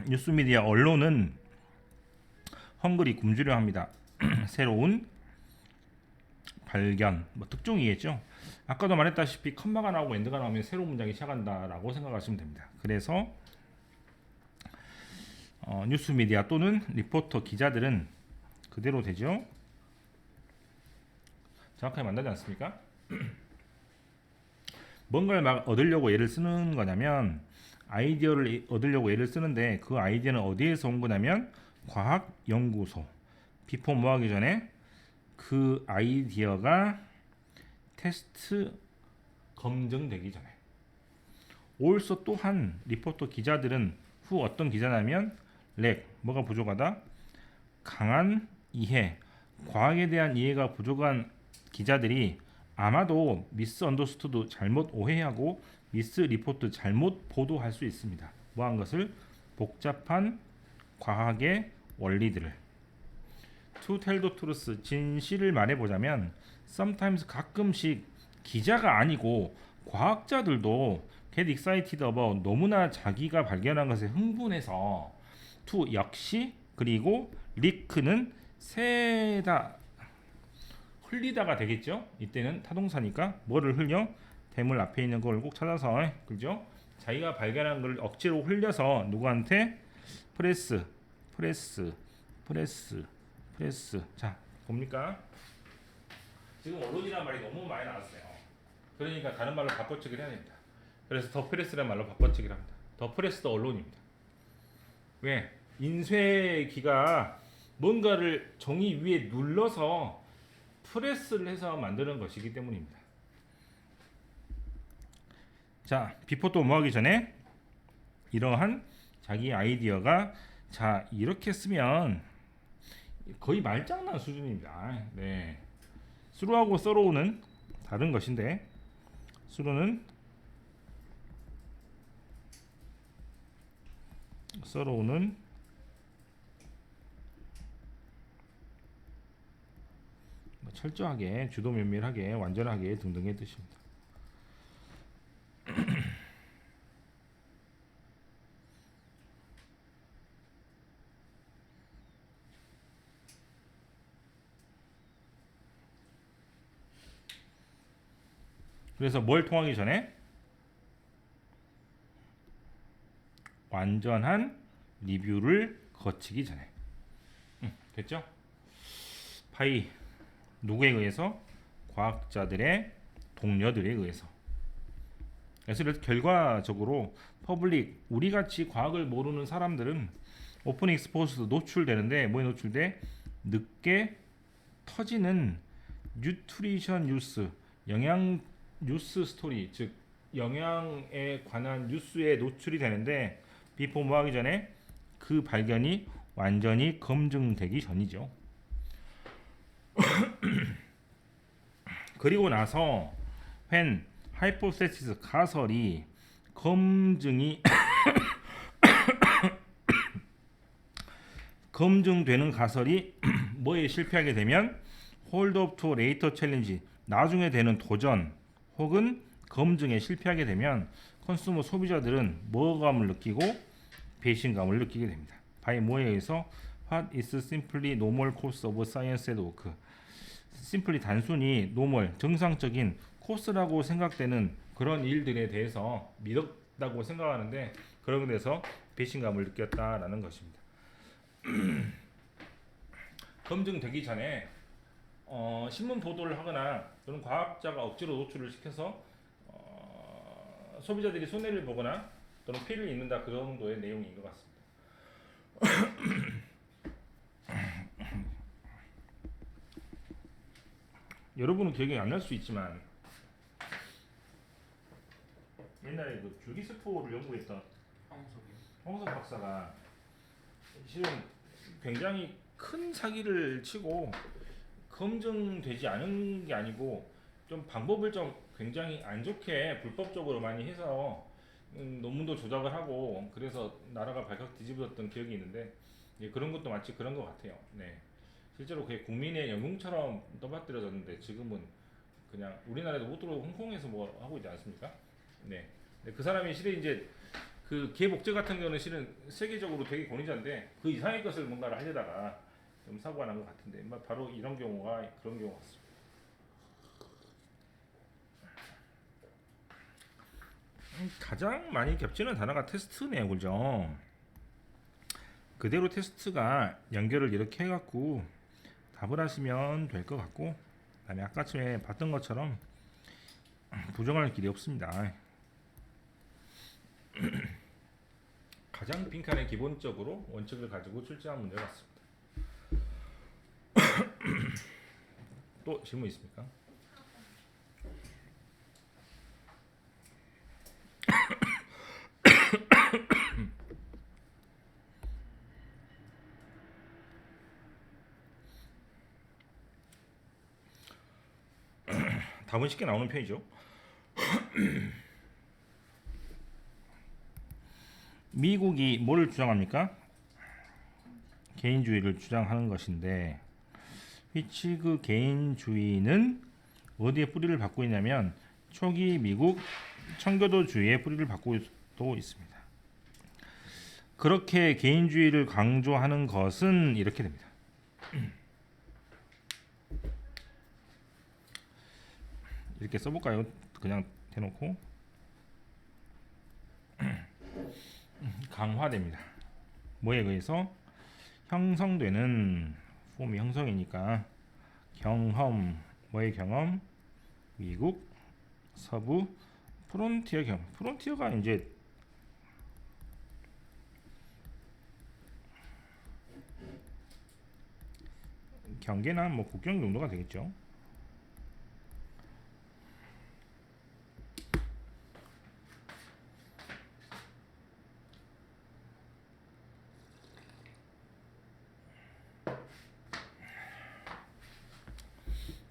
Speaker 1: 뉴스미디어 언론은 헝그리 굶주려 합니다. 새로운 발견, 뭐 특종이겠죠. 아까도 말했다시피 컴마가 나오고 엔드가 나오면 새로운 문장이 시작한다라고 생각하시면 됩니다. 그래서 뉴스미디어 또는 리포터 기자들은 그대로 되죠. 정확하게 만나지 않습니까? 뭔가를 막 얻으려고 얘를 쓰는 거냐면 아이디어를 얻으려고 얘를 쓰는데 그 아이디어는 어디에서 온 거냐면 과학 연구소. 비포 뭐 하기 전에 그 아이디어가 테스트 검증되기 전에. 올소 또한 리포터 기자들은 후 어떤 기자냐면 렉 뭐가 부족하다? 강한 이해, 과학에 대한 이해가 부족한 기자들이 아마도 미스 언더스투드 잘못 오해하고 미스 리포트 잘못 보도할 수 있습니다. 뭐한 것을 복잡한 과학의 원리들을 to tell the truth 진실을 말해보자면 sometimes 가끔씩 기자가 아니고 과학자들도 get excited about 너무나 자기가 발견한 것에 흥분해서 to 역시 그리고 leak는 새다 흘리다가 되겠죠. 이때는 타동사니까 뭐를 흘려? 대물 앞에 있는 걸 꼭 찾아서 그죠? 자기가 발견한 걸 억지로 흘려서 누구한테? 프레스 자 뭡니까? 지금 언론이란 말이 너무 많이 나왔어요. 그러니까 다른 말로 바꿔치기를 해야 됩니다. 그래서 더 프레스라는 말로 바꿔치기를 합니다. 더 프레스 더 언론입니다. 왜? 인쇄기가 뭔가를 종이 위에 눌러서 프레스를 해서 만드는 것이기 때문입니다. 자, 비포 또 뭐 하기 전에 이러한 자기 아이디어가 자 이렇게 쓰면 거의 말장난 수준입니다. 네, 수로하고 서로우는 다른 것인데 수로는 서로우는 철저하게, 주도 면밀하게, 완전하게 등등의 뜻입니다. 그래서 뭘 통하기 전에 완전한 리뷰를 거치기 전에 됐죠? 파이 누구에 의해서? 과학자들의 동료들에 의해서. 그래서 결과적으로 퍼블릭 우리같이 과학을 모르는 사람들은 오픈 익스포스 노출되는데 뭐에 노출돼? 늦게 터지는 뉴트리션 뉴스 영양 뉴스 스토리 즉 영양에 관한 뉴스에 노출이 되는데 비포 뭐 하기 전에 그 발견이 완전히 검증되기 전이죠. 그리고 나서 when hypothesis 가설이 검증이 검증되는 가설이 뭐에 실패하게 되면 hold up to later challenge 나중에 되는 도전 혹은 검증에 실패하게 되면 컨슈머 소비자들은 뭐감을 느끼고 배신감을 느끼게 됩니다. 바이 뭐에 의해서 what is simply normal course of science at work 심플리 단순히 노멀 정상적인 코스라고 생각되는 그런 일들에 대해서 믿었다고 생각하는데 그런 데서 배신감을 느꼈다라는 것입니다. 검증되기 전에 신문 보도를 하거나 또는 과학자가 억지로 노출을 시켜서 소비자들이 손해를 보거나 또는 피해를 입는다 그 정도의 내용인 것 같습니다. 여러분은 기억이 안 날 수 있지만 옛날에 그 줄기세포를 연구했던 황석 박사가 실은 굉장히 큰 사기를 치고 검증되지 않은 게 아니고 좀 방법을 좀 굉장히 안 좋게 불법적으로 많이 해서 논문도 조작을 하고 그래서 나라가 발칵 뒤집어졌던 기억이 있는데 그런 것도 마치 그런 것 같아요. 네. 실제로 그게 국민의 영웅처럼 떠받들여졌는데 지금은 그냥 우리나라에도 못 들어오고 홍콩에서 뭐 하고 있지 않습니까? 네. 그 사람이 실은 이제 그 개복제 같은 경우는 실은 세계적으로 되게 권위자인데 그 이상의 것을 뭔가를 하려다가 좀 사고가 난 것 같은데 바로 이런 경우가 그런 경우 같습니다. 가장 많이 겹치는 단어가 테스트네요, 그죠? 그대로 테스트가 연결을 이렇게 해갖고 답을 하시면 될 것 같고, 그다음에 아까쯤에 봤던 것처럼 부정할 길이 없습니다. 가장 빈칸에 기본적으로 원칙을 가지고 출제한 문제 같습니다. 또 질문 있습니까? 답은 쉽게 나오는 편이죠. 미국이 뭐를 주장합니까? 개인주의를 주장하는 것인데, which 그 개인주의는 어디에 뿌리를 받고 있냐면 초기 미국 청교도주의에 뿌리를 받고 있습니다. 그렇게 개인주의를 강조하는 것은 이렇게 됩니다. 이렇게 써볼까요? 그냥 대놓고 강화됩니다. 뭐에 의해서? 형성되는 폼이 형성이니까 경험, 뭐의 경험? 미국 서부 프론티어 경험. 프론티어가 이제 경계나 뭐 국경 정도가 되겠죠.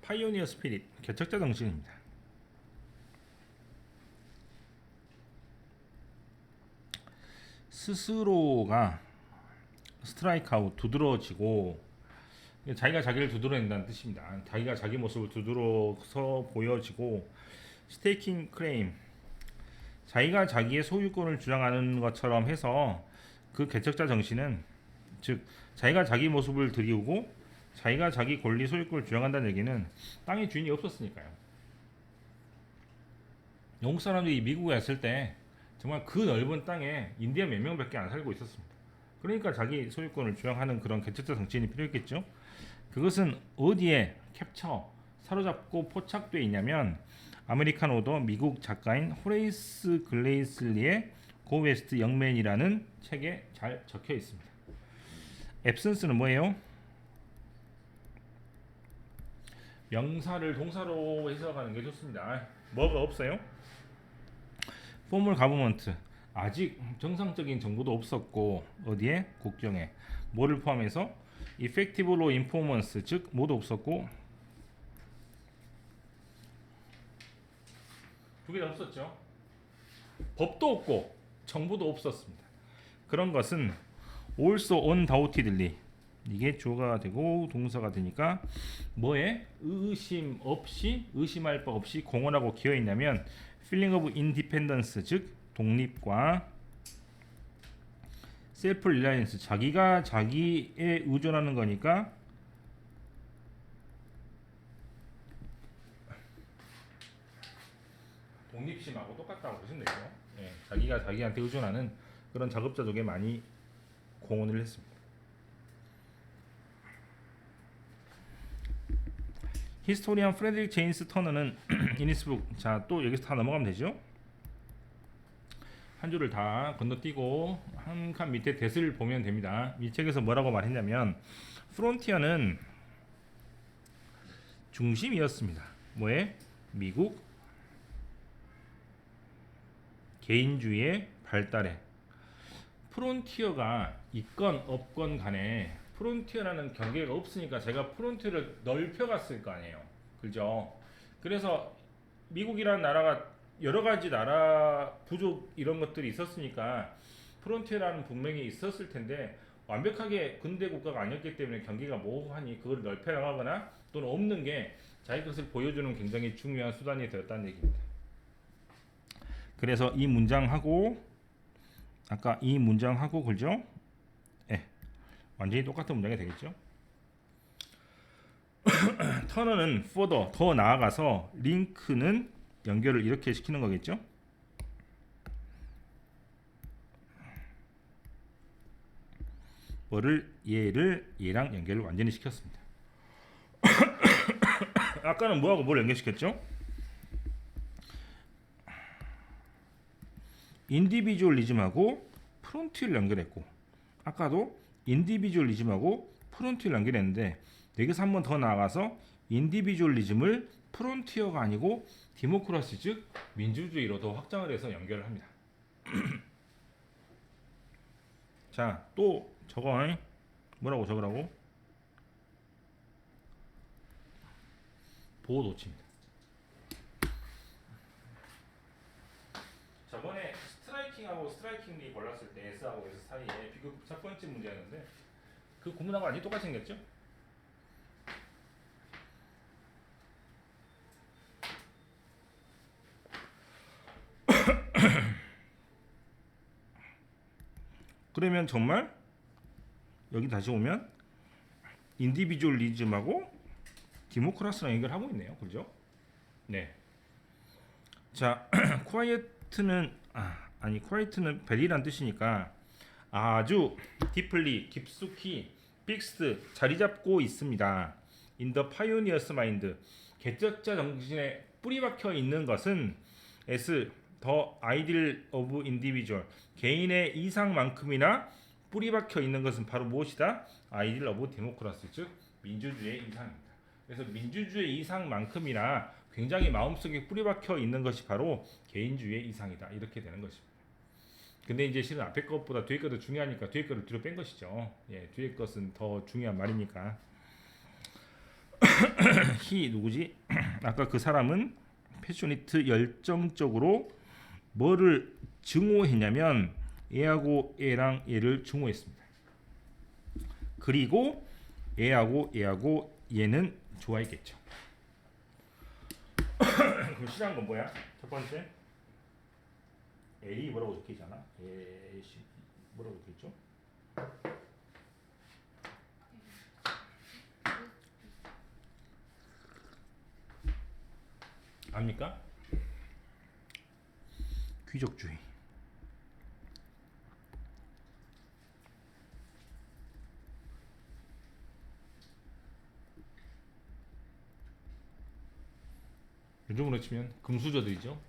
Speaker 1: 파이오니어 스피릿, 개척자 정신입니다. 스스로가 스트라이크 아웃, 두드러지고 자기가 자기를 두드러낸다는 뜻입니다. 자기가 자기 모습을 두드러서 보여지고, 스테이킹 클레임, 자기가 자기의 소유권을 주장하는 것처럼 해서 그 개척자 정신은, 즉 자기가 자기 모습을 들이우고 자기가 자기 권리 소유권을 주장한다는 얘기는 땅의 주인이 없었으니까요. 영국 사람들이 미국에 왔을 때 정말 그 넓은 땅에 인디언 몇 명밖에 안 살고 있었습니다. 그러니까 자기 소유권을 주장하는 그런 개척자 정신이 필요했겠죠. 그것은 어디에 캡처, 사로잡고 포착되어 있냐면 아메리칸 오더 미국 작가인 호레이스 글레이슬리의 고 웨스트 영맨이라는 책에 잘 적혀 있습니다. 앱센스는 뭐예요? 명사를 동사로 해석하는 게 좋습니다. 뭐가 없어요? 포멀 가버먼트, 아직 정상적인 정보도 없었고, 어디에? 국정에. 뭐를 포함해서? effective law enforcement, 즉 뭐도 없었고, 두 개 다 없었죠. 법도 없고 정보도 없었습니다. 그런 것은 also undoubtedly, 이게 주어가 되고 동사가 되니까 뭐에? 의심 없이, 의심할 바 없이 공헌하고 기여 있냐면 feeling of independence, 즉 독립과 self reliance, 자기가 자기에 의존하는 거니까 독립심하고 똑같다고 보시면 되죠. 예, 자기가 자기한테 의존하는 그런 작업자족에 많이 공헌을 했습니다. 히스토리안 프레드릭 제임스 터너는 이니스북, 자 또 여기서 다 넘어가면 되죠. 한 줄을 다 건너뛰고 한 칸 밑에 대스를 보면 됩니다. 이 책에서 뭐라고 말했냐면 프론티어는 중심이었습니다. 뭐에? 미국 개인주의의 발달에. 프론티어가 있건 없건 간에 프론티어라는 경계가 없으니까 제가 프론티어를 넓혀갔을 거 아니에요. 그죠? 그래서 미국이라는 나라가 여러 가지 나라 부족 이런 것들이 있었으니까 프론티어라는 분명히 있었을 텐데 완벽하게 근대 국가가 아니었기 때문에 경계가 모호하니 그걸 넓혀나가거나 또는 없는 게 자기 것을 보여주는 굉장히 중요한 수단이 되었다는 얘기입니다. 그래서 이 문장하고 아까 이 문장하고 그죠? 예, 완전히 똑같은 문장이 되겠죠. 터너는 further 더 나아가서 링크는 연결을 이렇게 시키는 거겠죠. 뭐를 얘랑 연결을 완전히 시켰습니다. 아까는 뭐하고 뭘 연결시켰죠? 인디비주얼리즘하고 프론티를 연결했고 아까도 인디비주얼리즘하고 프론티를 연결했는데 여기서 한 번 더 나아가서 인디비주얼리즘을 프론티어가 아니고 디모크라시 즉 민주주의로 더 확장을 해서 연결을 합니다. 자, 또 저거 뭐라고 적으라고? 보호 도치입니다. 저번에 스트라이킹하고 스트라이킹리 골랐을 때 S하고 S 사이에 비교 첫 번째 문제였는데 그 구문하고 완전히 똑같이 생겼죠? 그러면 정말 여기 다시 오면 인디비주얼리즘하고 디모크라스랑 연결하고 있네요. 그죠? 네. 자, quiet는 quiet는 벨이란 뜻이니까 아주 deeply 깊숙이 fixed 자리 잡고 있습니다. in the pioneer's mind 개척자 정신에 뿌리 박혀 있는 것은 as the ideal of individual 개인의 이상만큼이나 뿌리 박혀 있는 것은 바로 무엇이다? ideal of democracy 즉 민주주의의 이상입니다. 그래서 민주주의 이상만큼이나 굉장히 마음속에 뿌리 박혀 있는 것이 바로 개인주의의 이상이다. 이렇게 되는 것입니다. 근데 이제 실은 앞에 것보다 뒤에 것도 중요하니까 뒤에 것을 뒤로 뺀 것이죠. 예, 뒤에 것은 더 중요한 말이니까. 히 누구지? 아까 그 사람은 패셔니트 열정적으로 뭐를 증오했냐면 얘하고 얘랑 얘를 증오했습니다. 그리고 얘하고 얘는 좋아했겠죠. 그럼 싫어한 건 뭐야? 첫 번째 A 뭐라고 적혀있잖아. A 뭐라고 적혀있죠? 압니까? 귀족주의. 요즘으로 치면 금수저들이죠.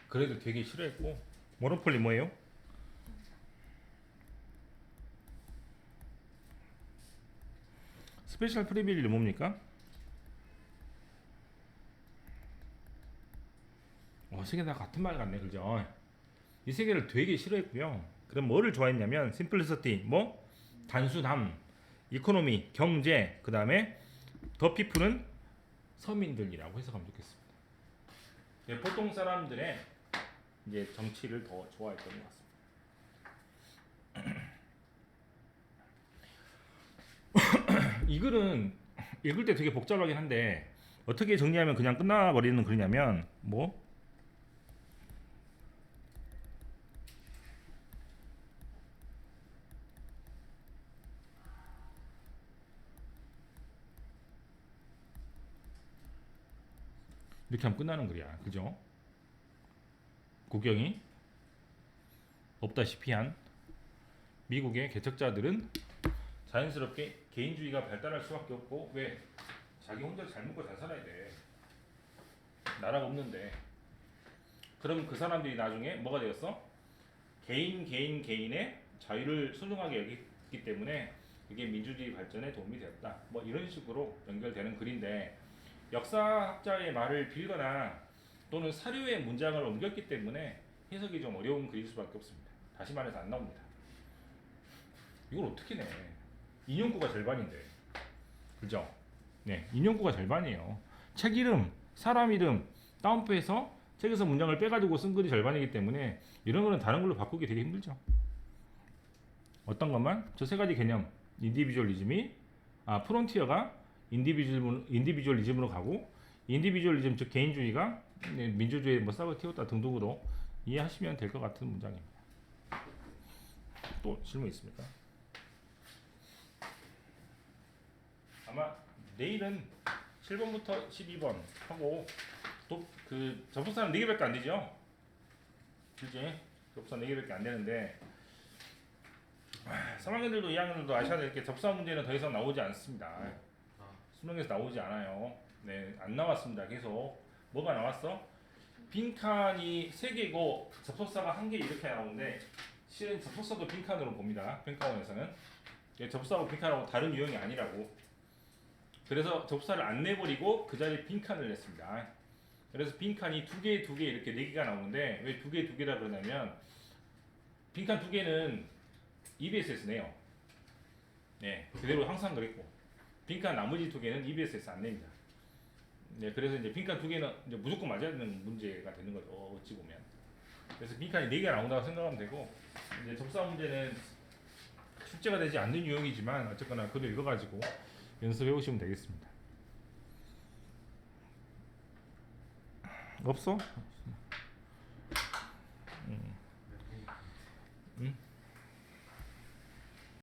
Speaker 1: 그래도 되게 싫어했고 모노폴리 뭐예요? 스페셜 프리빌리지 뭡니까? 세 개 다 같은 말 같네, 그죠? 이 세 개를 되게 싫어했고요. 그럼 뭐를 좋아했냐면 심플리시티, 뭐 단순함, 이코노미, 경제, 그 다음에 더 피플은 서민들이라고 해석하면 좋겠습니다. 네, 보통 사람들의 이제 정치를 더 좋아했던 것 같습니다. 이 글은 읽을 때 되게 복잡하긴 한데 어떻게 정리하면 그냥 끝나버리는 글이냐면 뭐 이렇게 하면 끝나는 글이야. 그죠? 국경이 없다시피 한 미국의 개척자들은 자연스럽게 개인주의가 발달할 수밖에 없고 왜? 자기 혼자 잘 먹고 잘 살아야 돼. 나라가 없는데. 그럼 그 사람들이 나중에 뭐가 되었어? 개인의 자유를 소중하게 여기기 때문에 그게 민주주의 발전에 도움이 되었다. 뭐 이런 식으로 연결되는 글인데 역사학자의 말을 빌거나 또는 사료의 문장을 옮겼기 때문에 해석이 좀 어려운 글일 수밖에 없습니다. 다시 말해서 안 나옵니다. 이걸 어떻게 내? 인용구가 절반인데, 그죠? 네, 인용구가 절반이에요. 책 이름, 사람 이름 다운표해서 책에서 문장을 빼가지고 쓴 글이 절반이기 때문에 이런 거는 다른 걸로 바꾸기 되게 힘들죠. 어떤 것만? 저 세 가지 개념, 인디비주얼리즘이 프론티어가 인디비주얼리즘으로 가고 인디비주얼리즘 즉 개인주의가 민주주의에 뭐 싹을 틔웠다 등등으로 이해하시면 될 것 같은 문장입니다. 또 질문 있습니까? 아마 내일은 7번부터 12번 하고 또 그 접속사는 4개밖에 안 되죠? 그지? 접속사 4개밖에 안 되는데 3학년들도 2학년들도 아셔야 될 게 접수한 문제는 더 이상 나오지 않습니다.
Speaker 2: 아,
Speaker 1: 수능에서 나오지 않아요. 네, 안 나왔습니다. 계속 뭐가 나왔어? 빈칸이 3개고 접속사가 1개 이렇게 나오는데 실은 접속사도 빈칸으로 봅니다. 평가원에서는 접속사하고 빈칸하고 다른 유형이 아니라고. 그래서 접속사를 안 내버리고 그 자리에 빈칸을 냈습니다. 그래서 빈칸이 2개, 2개 이렇게 4개가 나오는데 왜 2개, 2개라 그러냐면 빈칸 2개는 EBS에서 내요. 네, 그대로 항상 그랬고 빈칸 나머지 2개는 EBS에서 안 냅니다. 네, 그래서 이제 빈칸 2개는 이제 무조건 맞아야 되는 문제가 되는 거죠. 어찌 보면. 그래서 빈칸이 4개 나온다고 생각하면 되고 이제 접사 문제는 출제가 되지 않는 유형이지만 어쨌거나 그거 읽어가지고 연습해 오시면 되겠습니다. 없어?